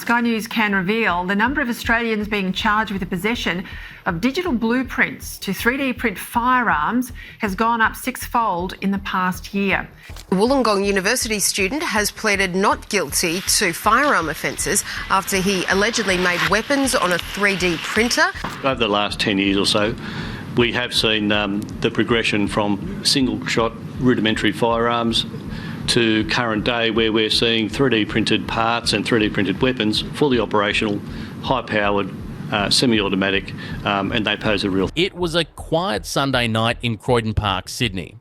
Sky News can reveal the number of Australians being charged with the possession of digital blueprints to 3D print firearms has gone up sixfold in the past year. A Wollongong University student has pleaded not guilty to firearm offences after he allegedly made weapons on a 3D printer. Over the last 10 years or so, we have seen the progression from single-shot rudimentary firearms to current day, where we're seeing 3D printed parts and 3D printed weapons, fully operational, high-powered, semi-automatic, and they pose a real... It was a quiet Sunday night in Croydon Park, Sydney.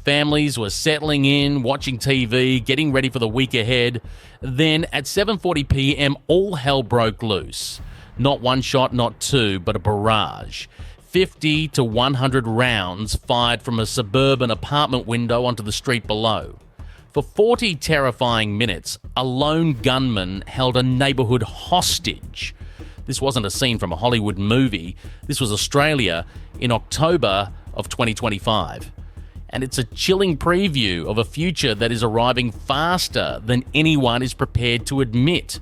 Families were settling in, watching TV, getting ready for the week ahead. Then at 7:40 p.m, all hell broke loose. Not one shot, not two, but a barrage. 50 to 100 rounds fired from a suburban apartment window onto the street below. For 40 terrifying minutes, a lone gunman held a neighbourhood hostage. This wasn't a scene from a Hollywood movie. This was Australia in October of 2025. And it's a chilling preview of a future that is arriving faster than anyone is prepared to admit.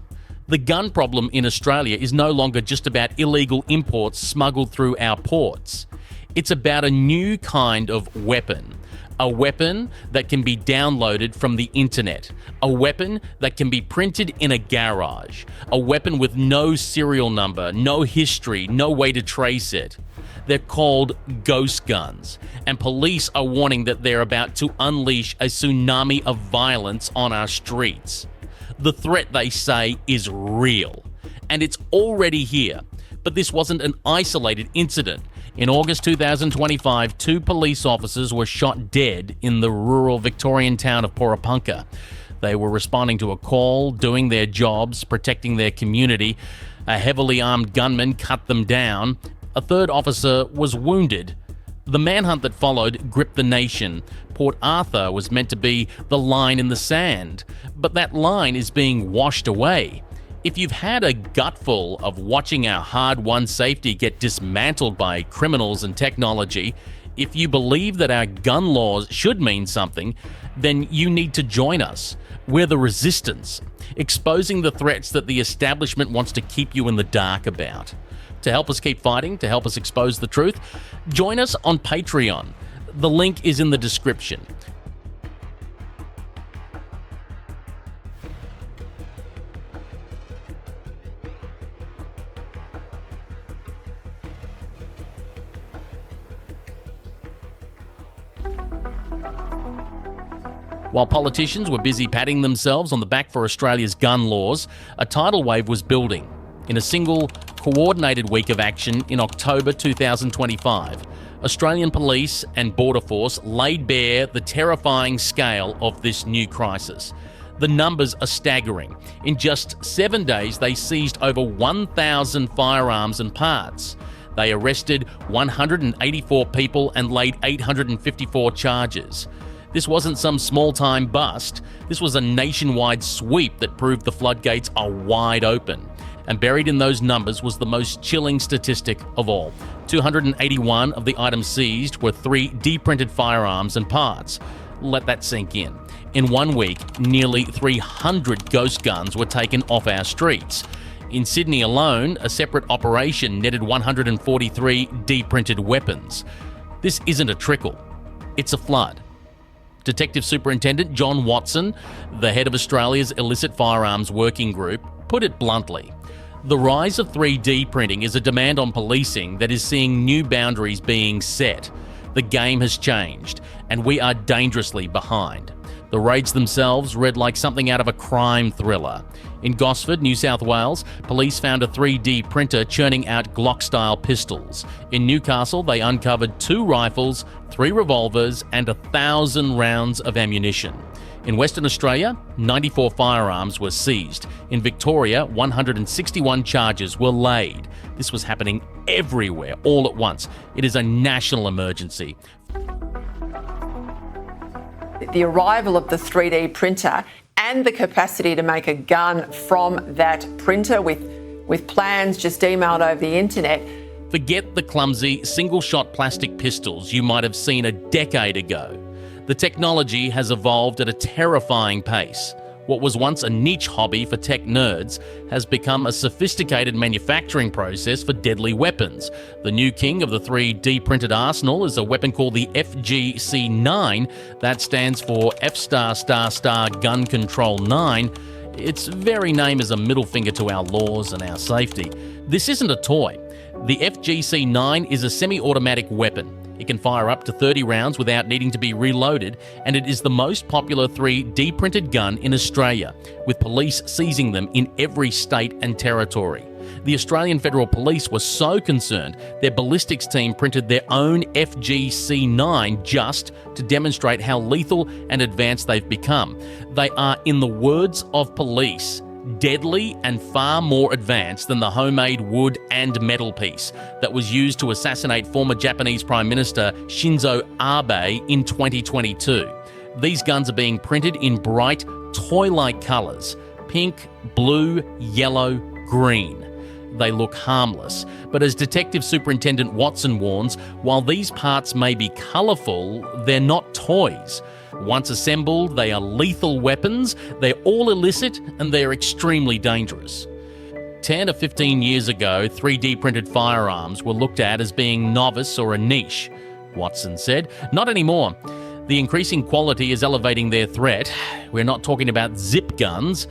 The gun problem in Australia is no longer just about illegal imports smuggled through our ports. It's about a new kind of weapon. A weapon that can be downloaded from the internet. A weapon that can be printed in a garage. A weapon with no serial number, no history, no way to trace it. They're called ghost guns, and police are warning that they're about to unleash a tsunami of violence on our streets. The threat, they say, is real, and it's already here. But this wasn't an isolated incident. In August 2025, 2 police officers were shot dead in the rural Victorian town of Porepunkah. They were responding to a call, doing their jobs, protecting their community. A heavily armed gunman cut them down. A third officer was wounded. The manhunt that followed gripped the nation. Port Arthur was meant to be the line in the sand, but that line is being washed away. If you've had a gutful of watching our hard-won safety get dismantled by criminals and technology, if you believe that our gun laws should mean something, then you need to join us. We're the resistance, exposing the threats that the establishment wants to keep you in the dark about. To help us keep fighting, to help us expose the truth, join us on Patreon. The link is in the description. While politicians were busy patting themselves on the back for Australia's gun laws, a tidal wave was building. In a single, coordinated week of action in October 2025, Australian Police and Border Force laid bare the terrifying scale of this new crisis. The numbers are staggering. In just 7 days, they seized over 1,000 firearms and parts. They arrested 184 people and laid 854 charges. This wasn't some small-time bust. This was a nationwide sweep that proved the floodgates are wide open. And buried in those numbers was the most chilling statistic of all. 281 of the items seized were 3D printed firearms and parts. Let that sink in. In 1 week, nearly 300 ghost guns were taken off our streets. In Sydney alone, a separate operation netted 143 D-printed weapons. This isn't a trickle, it's a flood. Detective Superintendent John Watson, the head of Australia's Illicit Firearms Working Group, put it bluntly. The rise of 3D printing is a demand on policing that is seeing new boundaries being set. The game has changed, and we are dangerously behind. The raids themselves read like something out of a crime thriller. In Gosford, New South Wales, police found a 3D printer churning out Glock-style pistols. In Newcastle, they uncovered 2 rifles, 3 revolvers, and 1,000 rounds of ammunition. In Western Australia, 94 firearms were seized. In Victoria, 161 charges were laid. This was happening everywhere, all at once. It is a national emergency. The arrival of the 3D printer and the capacity to make a gun from that printer with plans just emailed over the internet. Forget the clumsy single-shot plastic pistols you might have seen a decade ago. The technology has evolved at a terrifying pace. What was once a niche hobby for tech nerds has become a sophisticated manufacturing process for deadly weapons. The new king of the 3D printed arsenal is a weapon called the FGC-9. That stands for F*** Gun Control 9. Its very name is a middle finger to our laws and our safety. This isn't a toy. The FGC-9 is a semi-automatic weapon. It can fire up to 30 rounds without needing to be reloaded, and it is the most popular 3D printed gun in Australia, with police seizing them in every state and territory. The Australian Federal Police were so concerned, their ballistics team printed their own FGC-9 just to demonstrate how lethal and advanced they've become. They are, in the words of police, deadly and far more advanced than the homemade wood and metal piece that was used to assassinate former Japanese Prime Minister Shinzo Abe in 2022. These guns are being printed in bright, toy-like colours: pink, blue, yellow, green. They look harmless, but as Detective Superintendent Watson warns, while these parts may be colourful, they're not toys. Once assembled, they are lethal weapons, they're all illicit, and they're extremely dangerous. 10 or 15 years ago, 3D printed firearms were looked at as being novice or a niche. Watson said, not anymore. The increasing quality is elevating their threat. We're not talking about zip guns.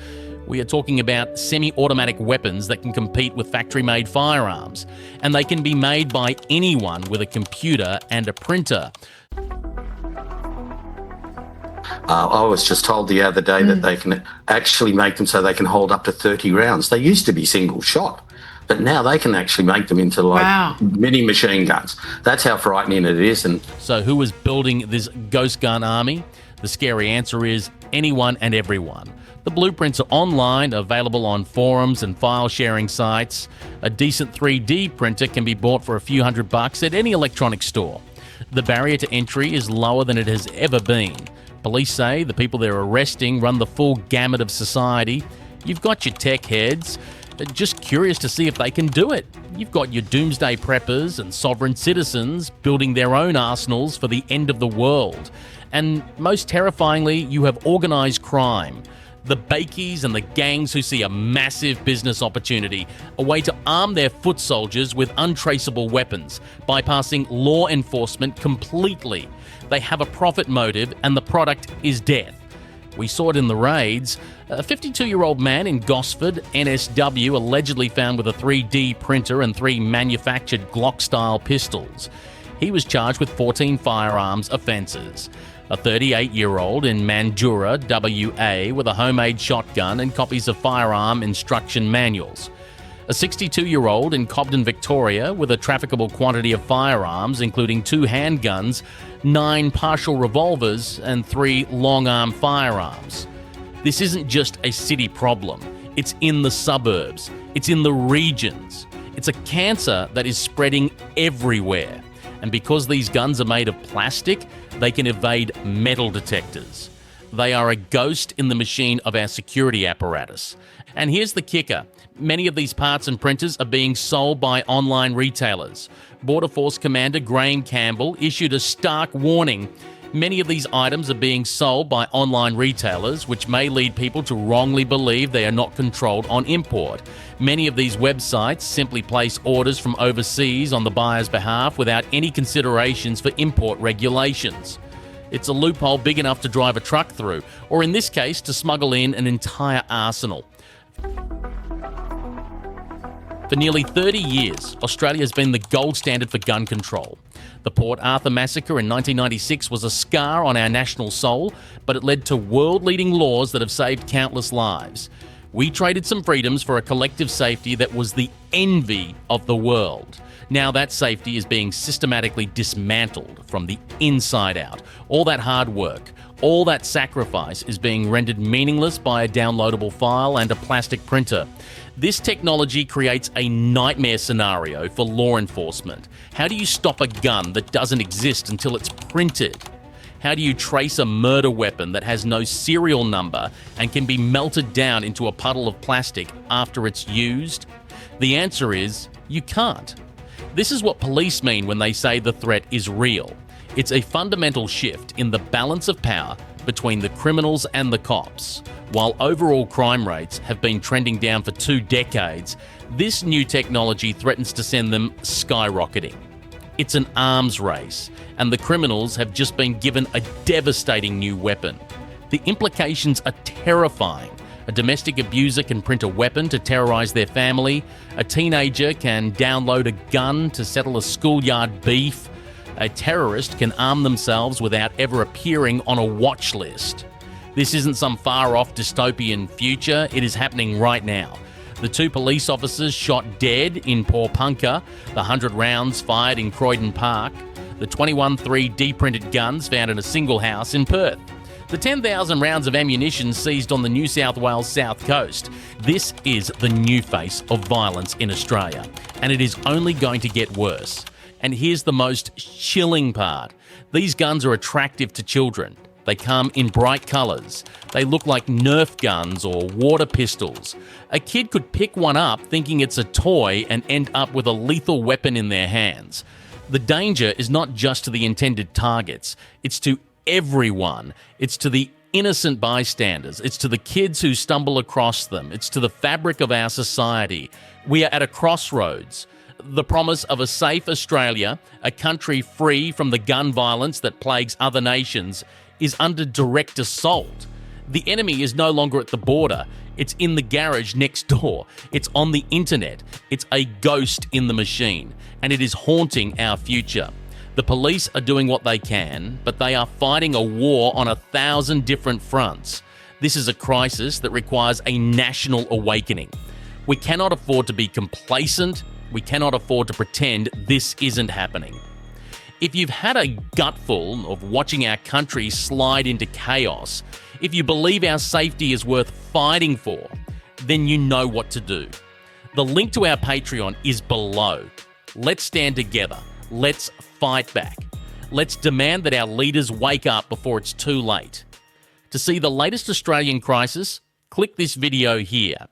We are talking about semi-automatic weapons that can compete with factory-made firearms. And they can be made by anyone with a computer and a printer. I was just told the other day that they can actually make them so they can hold up to 30 rounds. They used to be single shot, but now they can actually make them into mini machine guns. That's how frightening it is. And so who is building this ghost gun army? The scary answer is anyone and everyone. The blueprints are online, available on forums and file sharing sites. A decent 3D printer can be bought for a few $100 at any electronics store. The barrier to entry is lower than it has ever been. Police say the people they're arresting run the full gamut of society. You've got your tech heads, just curious to see if they can do it. You've got your doomsday preppers and sovereign citizens building their own arsenals for the end of the world. And most terrifyingly, you have organised crime. The bakies and the gangs who see a massive business opportunity, a way to arm their foot soldiers with untraceable weapons, bypassing law enforcement completely. They have a profit motive and the product is death. We saw it in the raids. A 52-year-old man in Gosford, NSW, allegedly found with a 3D printer and 3 manufactured Glock-style pistols. He was charged with 14 firearms offences. A 38-year-old in Mandurah, WA, with a homemade shotgun and copies of firearm instruction manuals. A 62-year-old in Cobden, Victoria, with a trafficable quantity of firearms, including 2 handguns, 9 partial revolvers, and 3 long-arm firearms. This isn't just a city problem. It's in the suburbs. It's in the regions. It's a cancer that is spreading everywhere. And because these guns are made of plastic, they can evade metal detectors. They are a ghost in the machine of our security apparatus. And here's the kicker. Many of these parts and printers are being sold by online retailers. Border Force Commander Graham Campbell issued a stark warning. Many of these items are being sold by online retailers, which may lead people to wrongly believe they are not controlled on import. Many of these websites simply place orders from overseas on the buyer's behalf without any considerations for import regulations. It's a loophole big enough to drive a truck through, or in this case, to smuggle in an entire arsenal. For nearly 30 years, Australia has been the gold standard for gun control. The Port Arthur massacre in 1996 was a scar on our national soul, but it led to world-leading laws that have saved countless lives. We traded some freedoms for a collective safety that was the envy of the world. Now that safety is being systematically dismantled from the inside out. All that hard work, all that sacrifice is being rendered meaningless by a downloadable file and a plastic printer. This technology creates a nightmare scenario for law enforcement. How do you stop a gun that doesn't exist until it's printed? How do you trace a murder weapon that has no serial number and can be melted down into a puddle of plastic after it's used? The answer is, you can't. This is what police mean when they say the threat is real. It's a fundamental shift in the balance of power between the criminals and the cops. While overall crime rates have been trending down for 2 decades, this new technology threatens to send them skyrocketing. It's an arms race, and the criminals have just been given a devastating new weapon. The implications are terrifying. A domestic abuser can print a weapon to terrorise their family. A teenager can download a gun to settle a schoolyard beef. A terrorist can arm themselves without ever appearing on a watch list. This isn't some far-off dystopian future. It is happening right now. The 2 police officers shot dead in Pawnpukka, the 100 rounds fired in Croydon Park, the 21 3D printed guns found in a single house in Perth, the 10,000 rounds of ammunition seized on the New South Wales south coast. This is the new face of violence in Australia, and it is only going to get worse. And here's the most chilling part. These guns are attractive to children. They come in bright colours. They look like Nerf guns or water pistols. A kid could pick one up thinking it's a toy and end up with a lethal weapon in their hands. The danger is not just to the intended targets. It's to everyone. It's to the innocent bystanders. It's to the kids who stumble across them. It's to the fabric of our society. We are at a crossroads. The promise of a safe Australia, a country free from the gun violence that plagues other nations, is under direct assault. The enemy is no longer at the border. It's in the garage next door. It's on the internet. It's a ghost in the machine, and it is haunting our future. The police are doing what they can, but they are fighting a war on 1,000 different fronts. This is a crisis that requires a national awakening. We cannot afford to be complacent. We cannot afford to pretend this isn't happening. If you've had a gutful of watching our country slide into chaos, if you believe our safety is worth fighting for, then you know what to do. The link to our Patreon is below. Let's stand together. Let's fight back. Let's demand that our leaders wake up before it's too late. To see the latest Australian crisis, click this video here.